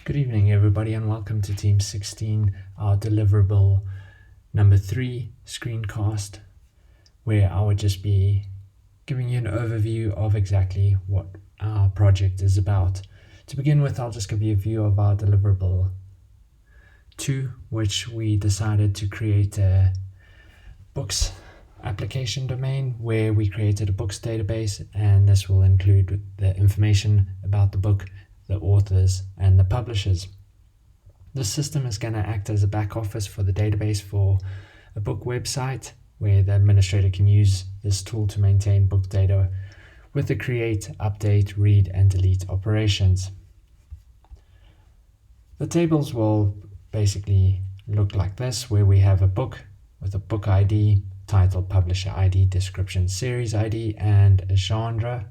Good evening, everybody, and welcome to Team 16, our deliverable number 3 screencast, where I would just be giving you an overview of exactly what our project is about. To begin with, I'll just give you a view of our deliverable 2, which we decided to create a books application domain where we created a books database, and this will include the information about the book, the authors, and the publishers. This system is going to act as a back office for the database for a book website where the administrator can use this tool to maintain book data with the create, update, read, and delete operations. The tables will basically look like this, where we have a book with a book ID, title, publisher ID, description, series ID, and a genre,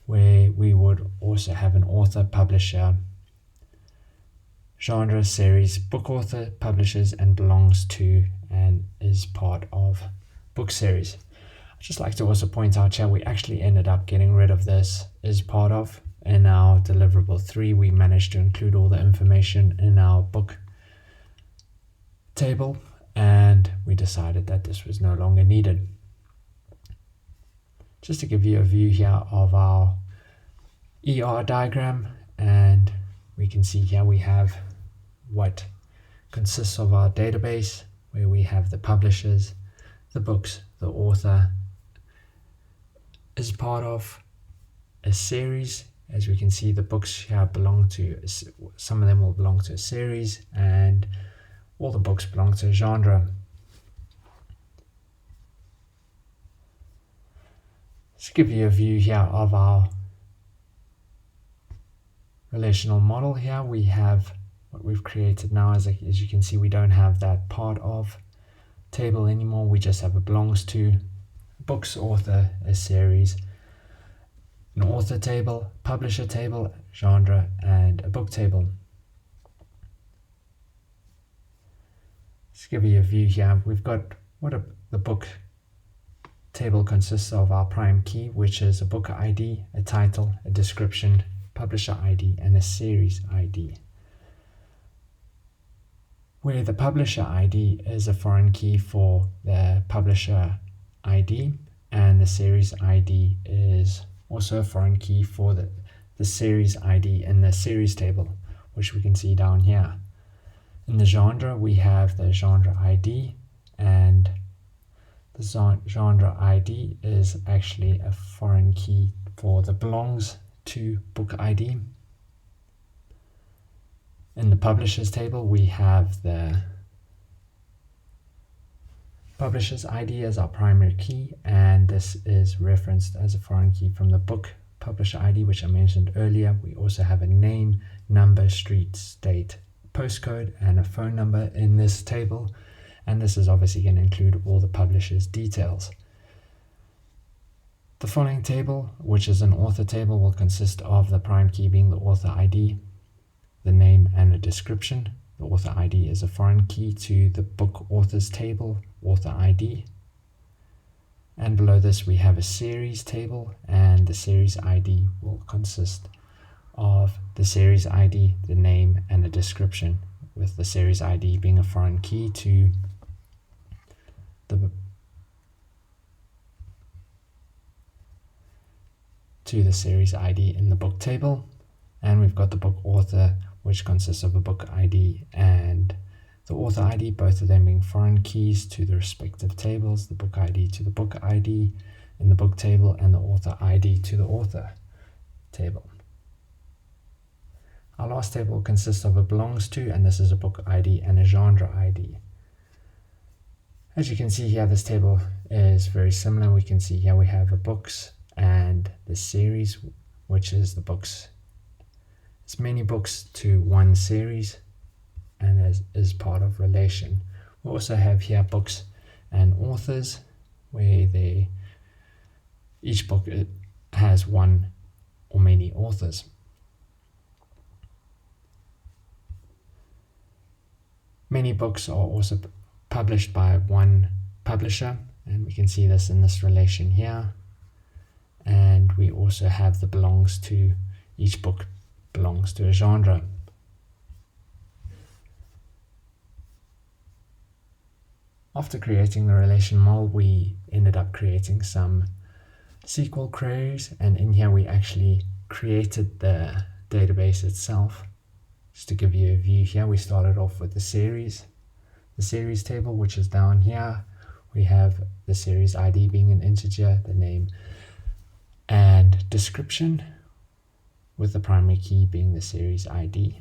where we would also have an author, publisher, genre, series, book author, publishers, and belongs to and is part of book series. I'd just like to also point out here we actually ended up getting rid of this is part of. In our deliverable 3, we managed to include all the information in our book table, and we decided that this was no longer needed. Just to give you a view here of our ER diagram, and we can see here we have what consists of our database, where we have the publishers, the books, the author is part of a series. As we can see, the books here belong to, some of them will belong to a series, and all the books belong to a genre. Let's give you a view here of our relational model. Here we have what we've created now. As you can see, we don't have that part of table anymore. We just have a belongs to, books, author, a series, an author table, publisher table, genre, and a book table. Let's give you a view here. We've got the book table consists of our prime key, which is a book ID, a title, a description, publisher ID, and a series ID. Where the publisher ID is a foreign key for the publisher ID, and the series ID is also a foreign key for the series ID in the series table, which we can see down here. In the genre, we have the genre ID, and the genre ID is actually a foreign key for the belongs to book ID. In the publishers table, we have the publishers ID as our primary key, and this is referenced as a foreign key from the book publisher ID, which I mentioned earlier. We also have a name, number, street, state, postcode, and a phone number in this table, and this is obviously going to include all the publisher's details. The following table, which is an author table, will consist of the prime key being the author ID, the name, and a description. The author ID is a foreign key to the book authors table, author ID. And below this we have a series table, and the series ID will consist of the series ID, the name, and a description, with the series ID being a foreign key to the series ID in the book table. And we've got the book author, which consists of a book ID and the author ID, both of them being foreign keys to the respective tables, the book ID to the book ID in the book table, and the author ID to the author table. Our last table consists of a belongs to, and this is a book ID, and a genre ID. As you can see here, this table is very similar. We can see here we have a books and the series, which is the books. It's many books to one series, and is part of relation. We also have here books and authors, where each book has one or many authors. Many books are also published by one publisher, and we can see this in this relation here. And we also have the belongs to, each book belongs to a genre. After creating the relation model, we ended up creating some SQL queries, and in here we actually created the database itself. Just to give you a view here, we started off with the series table, which is down here. We have the series ID being an integer, the name, and description, with the primary key being the series ID.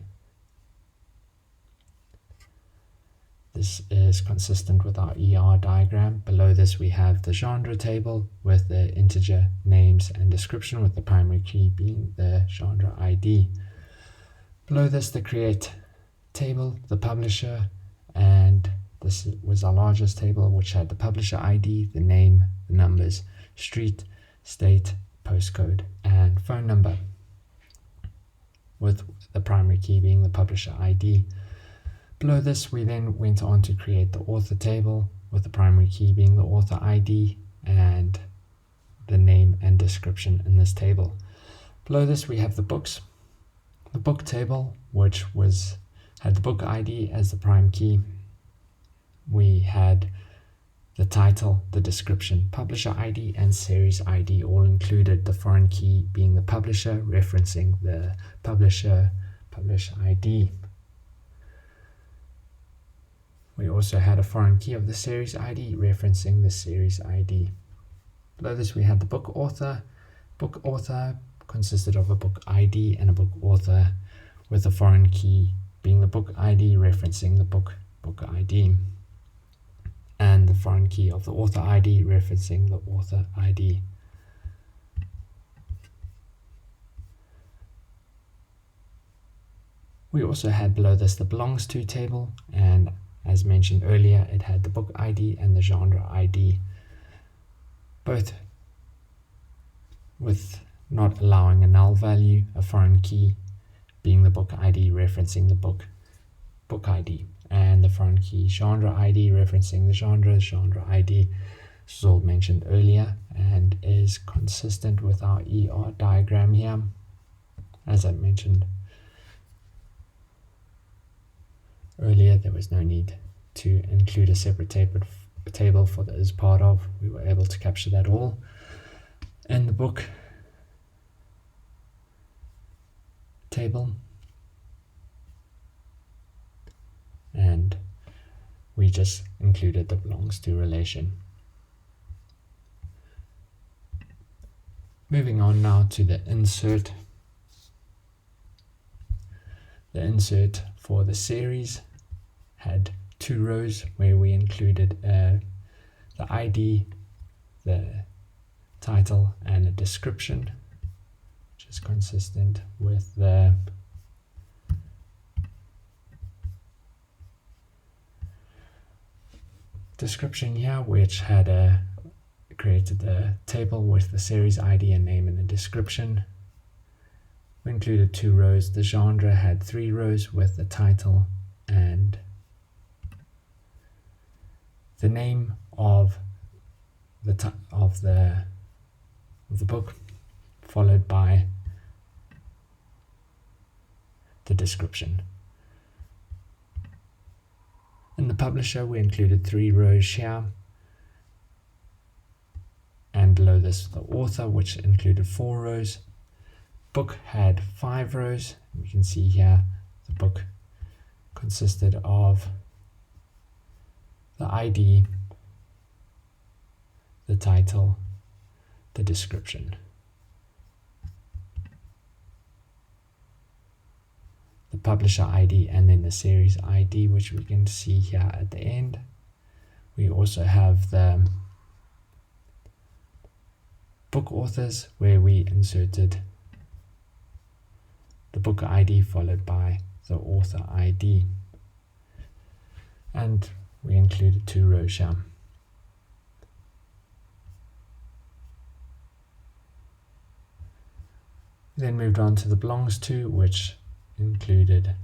This is consistent with our ER diagram. Below this we have the genre table with the integer names and description, with the primary key being the genre ID. Below this, the create table, the publisher, and this was our largest table, which had the publisher ID, the name, the numbers, street, state, postcode, and phone number, with the primary key being the publisher ID. Below this, we then went on to create the author table, with the primary key being the author ID and the name and description in this table. Below this, we have the books. The book table, which had the book ID as the prime key. We had the title, the description, publisher ID, and series ID all included, the foreign key being the publisher, referencing the publisher ID. We also had a foreign key of the series ID, referencing the series ID. Below this, we had the book author. Book author consisted of a book ID and a book author, with a foreign key being the book ID, referencing the book ID, and the foreign key of the author ID, referencing the author ID. We also had below this the belongs to table, and as mentioned earlier, it had the book ID and the genre ID, both with not allowing a null value, a foreign key being the book ID, referencing the book ID, and the foreign key genre ID, referencing the genre ID. This was all mentioned earlier and is consistent with our ER diagram here. As I mentioned earlier, there was no need to include a separate table for the is part of. We were able to capture that all in the book table, and we just included the belongs to relation. Moving on now to the insert. The insert for the series had 2 rows where we included the ID, the title, and a description, which is consistent with the description here, which had created a table with the series ID and name and the description. We included 2 rows. The genre had 3 rows with the title and the name of the book, followed by the description. In the publisher, we included 3 rows here, and below this the author, which included 4 rows. Book had 5 rows. We can see here the book consisted of the ID, the title, the description. The publisher ID, and then the series ID, which we can see here at the end. We also have the book authors, where we inserted the book ID followed by the author ID, and we included 2 rows here. Then moved on to the belongs to, which included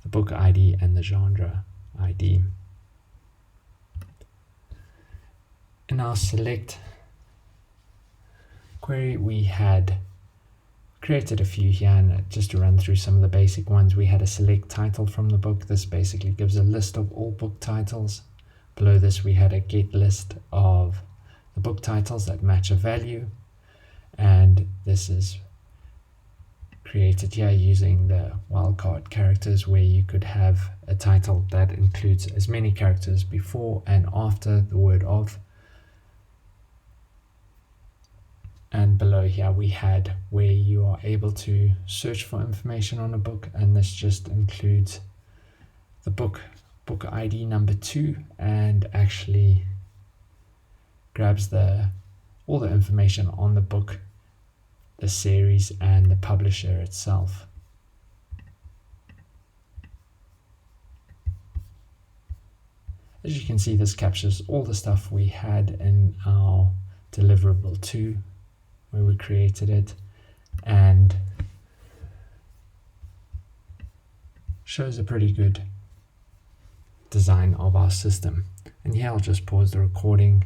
the book ID and the genre ID. In our select query, we had created a few here, and just to run through some of the basic ones, we had a select title from the book. This basically gives a list of all book titles Below this we had a get list of the book titles that match a value, and this is created here using the wildcard characters, where you could have a title that includes as many characters before and after the word of. And below here we had where you are able to search for information on a book, and this just includes the book ID number 2, and actually grabs all the information on the book, the series, and the publisher itself. As you can see, this captures all the stuff we had in our deliverable 2 where we created it, and shows a pretty good design of our system. And here I'll just pause the recording